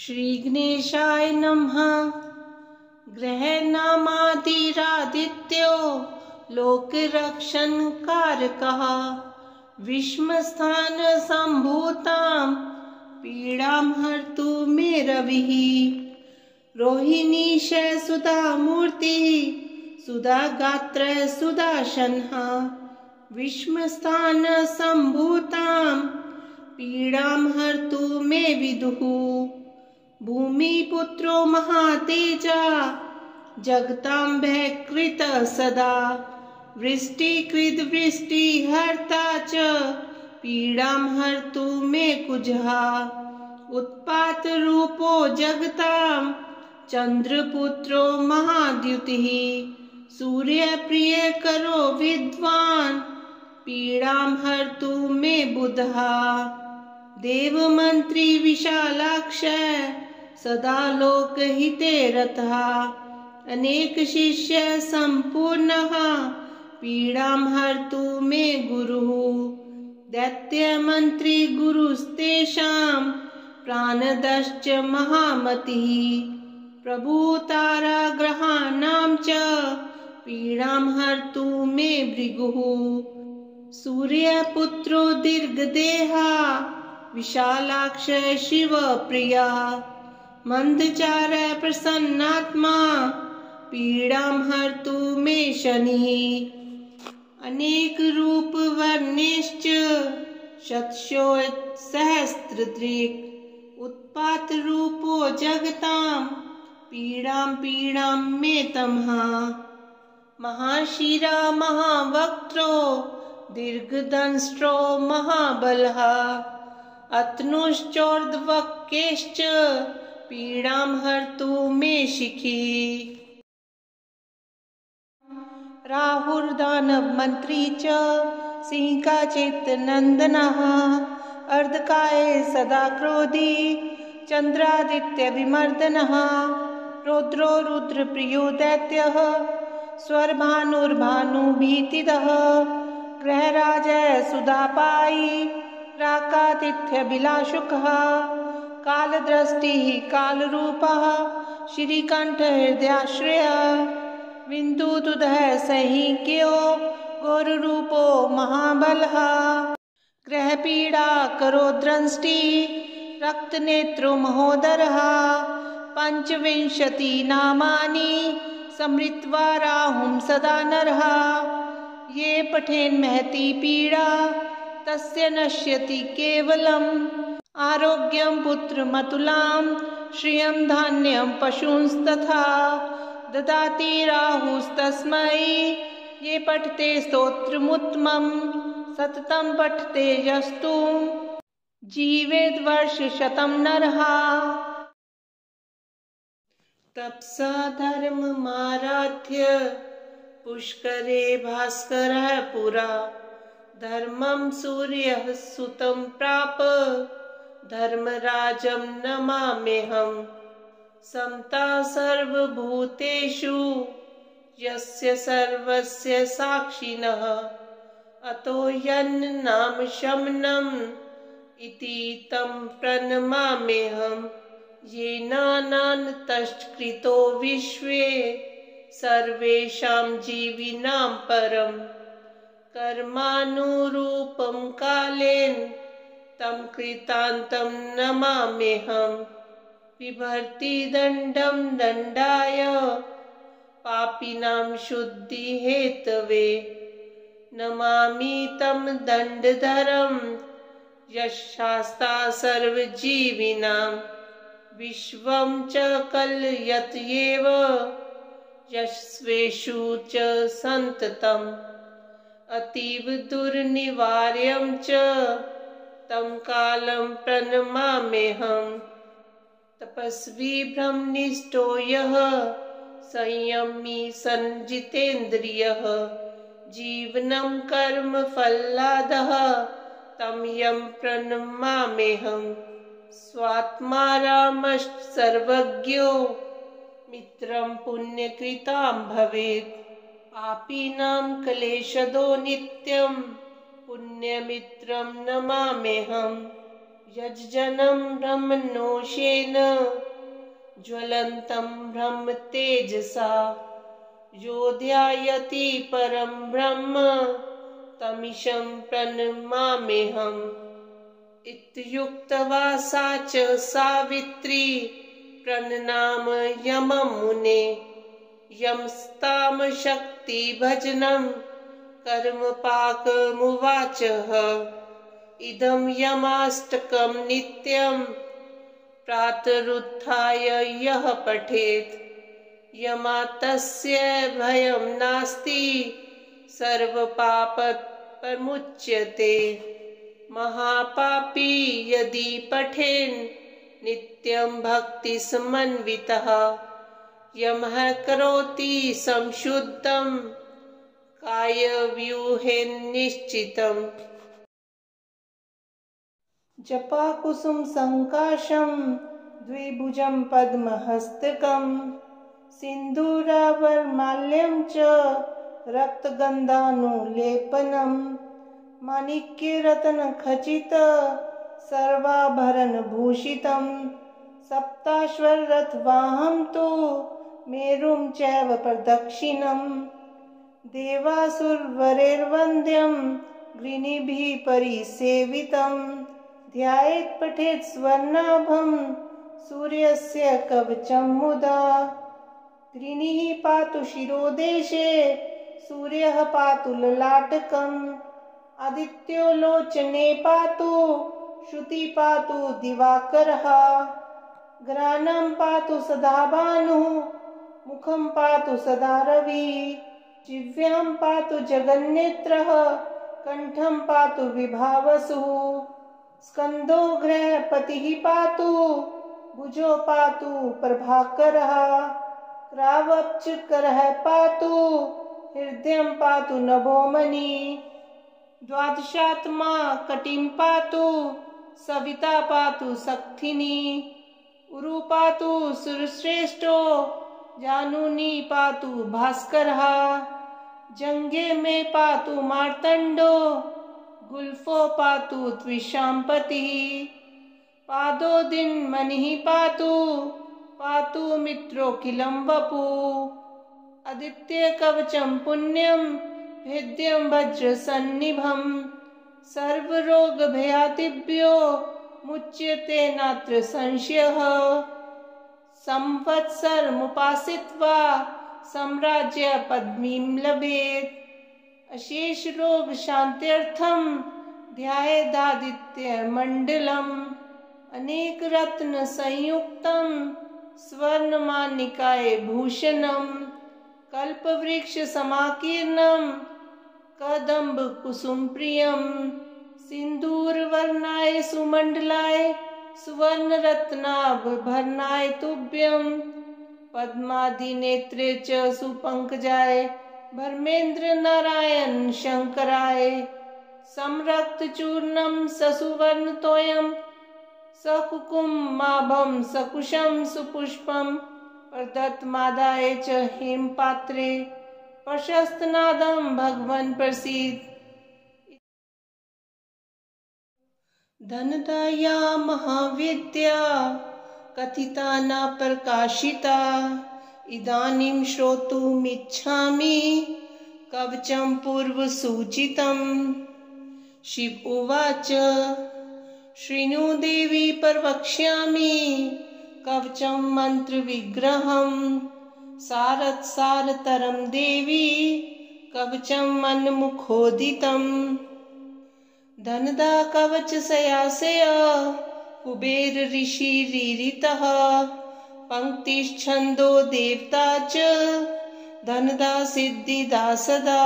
श्री गणेशाय नमः। ग्रहनामादिरादित्यो लोकरक्षण कारकः विश्वस्थान संभूतां पीड़ां हर्तु मे रविः। रोहिणीश सुधा मूर्ति सुधा गात्र सुदर्शनः विश्वस्थान संभूतां पीड़ां हर्तु मे विदुः। भूमिपुत्रो महातेजा जगतांभयकृत सदा वृष्टिकृत वृष्टिहर्ता च पीड़ां हर्तु मे कुजः। उत्पातरूपो जगतां चंद्रपुत्रो महाद्युतिः सूर्यप्रियकरो विद्वान् पीड़ां हर्तु मे बुधः। देवमन्त्री विशालाक्ष सदा लोकहिते रतः अनेक शिष्य संपूर्णः पीड़ां हर्तु मे गुरुः। दैत्यमन्त्री गुरुस्तेषां प्राणदश्च महामतिः प्रभुताराग्रहाणां च पीड़ां हर्तु मे भृगुः। सूर्यपुत्रो दीर्घदेहा विशालाक्ष शिवप्रिया मंदचार प्रसन्नात्मा पीड़ां हर्तु मे शनिः। अनेक रूप वर्णेश्च शतशोत्सहस्रदृक् उत्पात रूपो जगतां पीड़ां मे तमः। महाशिरा महावक्त्रो दीर्घदंष्ट्रो महाबलः अतनुश्चोर्ध्वकेश्च पीड़ां हर्तु मे शिखी। राहुर्दानवमन्त्री च सिंहकाचित्नन्दनः अर्धकाये सदा क्रोधी चन्द्रादित्यविमर्दनः। रौद्रो रुद्रप्रियो दैत्यः स्वर्भानुर्भानुभीतिदः ग्रहराज सुधापायी राकातिथ्यभिलाषुकः कालदृष्टिः कालरूपः श्रीकण्ठ हृदयाश्रयः विन्दुदुदः सहीक्यो घोररूपो महाबलः। ग्रहपीडा करो दृष्टि रक्तनेत्रो महोदरः 25 नामानि समृत्वा राहुं सदा नरः। ये पठेन् महती पीडा तस्य नश्यति केवलम् आरोग्यं पुत्रमतुलां श्रियं धान्यं पशूंस्तथा ददाति राहुस्तस्मै। ये पठते स्तोत्रमुत्तमं सततं पठते यस्तु जीवेद् वर्षशतं नरः। तपसा धर्ममाराध्य पुष्करे भास्करः पुरा धर्मं सूर्यः सुतं प्राप धर्मराजं नमाम्यहम्। समता सर्वभूतेषु यस्य सर्वस्य साक्षिणः अतो यन्नाम शमनम् इति तं प्रणमाम्यहम्। येनानन्तश्कृतो विश्वे सर्वेषां जीविनां परम् कर्मानुरूपं कालेन तं कृतान्तं नमाम्यहम्। बिभर्ति दण्डं दण्डाय पापिनां शुद्धिहेतवे नमामि तं दण्डधरं यशास्ता सर्वजीविनां विश्वं च कलयत्येव यस्वेषु च सन्ततम् अतीव दुर्निवार्यं च तं कालं प्रणमाम्यहम्। तपस्वी ब्रह्मनिष्ठो यः संयमी संजितेन्द्रियः जीवनं कर्म फलदायकः तं यं प्रणमाम्यहम्। स्वात्मा रामश्च सर्वज्ञो मित्रं पुण्यकृतां भवेत् पापीनां क्लेशदो नित्यं पुण्यमित्रं नमाम्यहम्। यज्जनं ब्रह्मणोषेण ज्वलन्तं ब्रह्म तेजसा यो ध्यायति परं ब्रह्म तमीशं प्रणमाम्यहम्। इत्युक्त्वा सा च सावित्री प्रणनामयमं मुने। यमस्तां शक्तिभजनं कर्मपाकमुवाचः। इदं यमाष्टकं नित्यं प्रातरुत्थाय यः पठेत् यमातस्य भयं नास्ति सर्वपापप्रमुच्यते। महापापी यदि पठेन् नित्यं भक्तिसमन्वितः यमः करोति संशुद्धं कायव्यूहेन निश्चितम्। जपाकुसुम संकाशं द्विभुजं पद्महस्तकं सिन्दूराभरणमाल्यं च रक्तगन्धानुलेपनं माणिक्यरत्नखचित सर्वाभरणभूषितं सप्ताश्वरथवाहं तु मेरुं चैव प्रदक्षिणं देवासुरवरैर्वन्द्यं गृणिभिः परिसेवितं ध्यायेत् पठेत् स्वर्णाभं सूर्यस्य कवचं मुदा। गृणिः पातु शिरोदेशे सूर्यः पातु ललाटकम् आदित्यो लोचने पातु श्रुति पातु दिवाकरः घ्राणं पातु सदा भानुः मुखं पातु सदा रविः जिह्वां पातु जगन्नेत्रः कंठं पातु विभावसुः स्कंदो गृहपतिः पातु भुजो पातु प्रभाकरः क्रावपचकरः पातु हृदयं पातु नभोमणि द्वादशात्मा कटिं पातु सविता पातु सक्थिनी उरु पातु सुरश्रेष्ठो जानुनी पातु भास्करः जंगे में पातु मार्तंडो गुल्फो पातु त्विषाम्पतिः पादो दिन मनिः पातु पातु मित्रोऽखिलं वपु आदित्य कवचं पुण्यं भेद्यं वज्रसन्निभं सर्वरोगभयादिभ्यो मुच्यते नात्र संशयः संवत्सरमुपासित्वा साम्राज्य पदवीं लभेत् अशेष रोग शान्त्यर्थं ध्यायेदादित्यमण्डलम् अनेक रत्न संयुक्तं स्वर्णमाणिकाय भूषणं कल्पवृक्ष समाकीर्णं कदम्ब कुसुम प्रियं सिन्दूरवर्णाय सुमण्डलाय सुवर्ण रत्नाभरणाय तुभ्यं पद्मादिनेत्रे च सुपंकजाय धर्मेन्द्र नारायण शंकराय संरक्त चूर्णं ससुवर्ण तोयं सकुकुमाभं सकुशं सुपुष्पं प्रदत्तमादाय च हेमपात्रे प्रशस्तनादं भगवन् प्रसीद। धनदाया महाविद्या कथिता न प्रकाशिता इदानीं श्रोतुमिच्छामि कवचं पूर्वसूचितम्। शिव उवाच शृणु देवी प्रवक्ष्यामि कवचं मन्त्रविग्रहं सारतरं देवी कवचं मन्मुखोदितं धनदा कवचसयासय कुबेर ऋषिरीरितः पंक्तिश्छन्दो देवता च धनदा सिद्धिदा सदा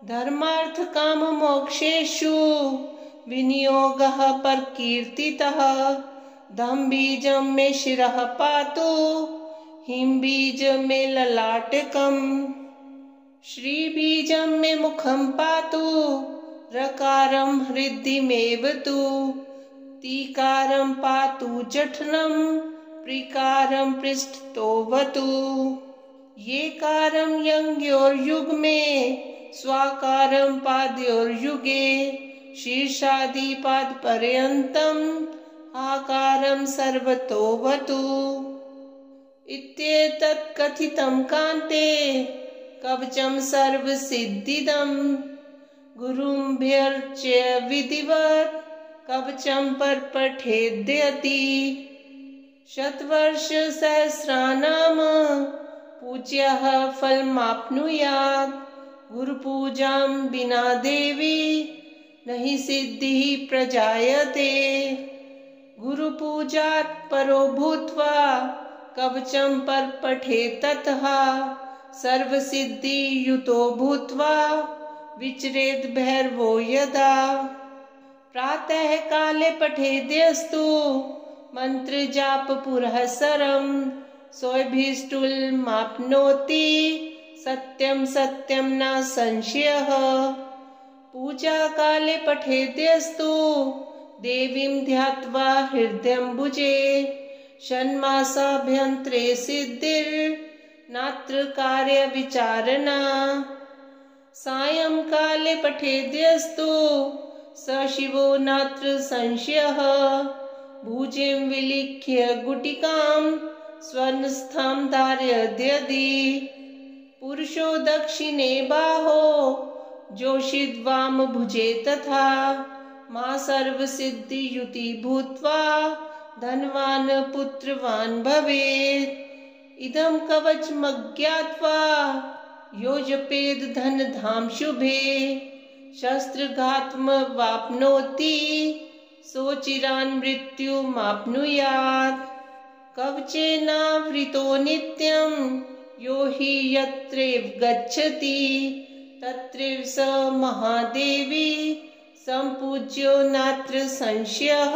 धर्मार्थ काम मोक्षेषु विनियोगः प्रकीर्तितः धम बीजं मे शिरः पातु हिम बीज मे ललाटकम् श्री बीजं मे मुखं पातु रकारं हृदिमेव तु तीकारं पातु जठरं प्रिकारं पृष्ठतोऽवतु येकारं यङ्योर्युग्मे स्वाकारं पादयोर्युगे शीर्षादिपादपर्यन्तम् आकारं सर्वतोऽवतु। इत्येतत् कथितं कान्ते कवचं सर्वसिद्धिदम् गुरुभ्यर्च विधिवत् कवचं परपठेद्यति। शतवर्षसहस्राणां पूज्यः फलमाप्नुयात् गुरुपूजां विना देवी नहि सिद्धिः प्रजायते। गुरुपूजात् परो भूत्वा कवचं परपठेत् ततः सर्वसिद्धियुतो भूत्वा विचरेद् भैरवो यदा। प्रातः काले पठेद्यस्तु मंत्रजाप पुरःसरं सोऽभीष्टुलमाप्नोति सत्यं सत्यं न संशयः। पूजा काले पठेद्यस्तु देवीं ध्यात्वा हृदयम्बुजे षण्मासाभ्यन्तरे सिद्धिर्नात्र कार्यविचारणा। सायंकाले पठेद्यस्तु स शिवो नात्र संशयः। भुजं विलिख्य गुटिकां स्वर्णस्थां धारयद्यदि। पुरुषो दक्षिणे बाहो जोषिद्वाम भुजे तथा मा सर्वसिद्धियुति भूत्वा धनवान् पुत्रवान् भवेत्। इदं कवचमज्ञात्वा यो जपेद् धनधाम शुभे शस्त्रघातमवाप्नोति सोचिरान् मृत्युमाप्नुयात्। कवचेनावृतो नित्यं यो हि यत्रैव गच्छति तत्रैव स महादेवी सम्पूज्यो नात्र संशयः।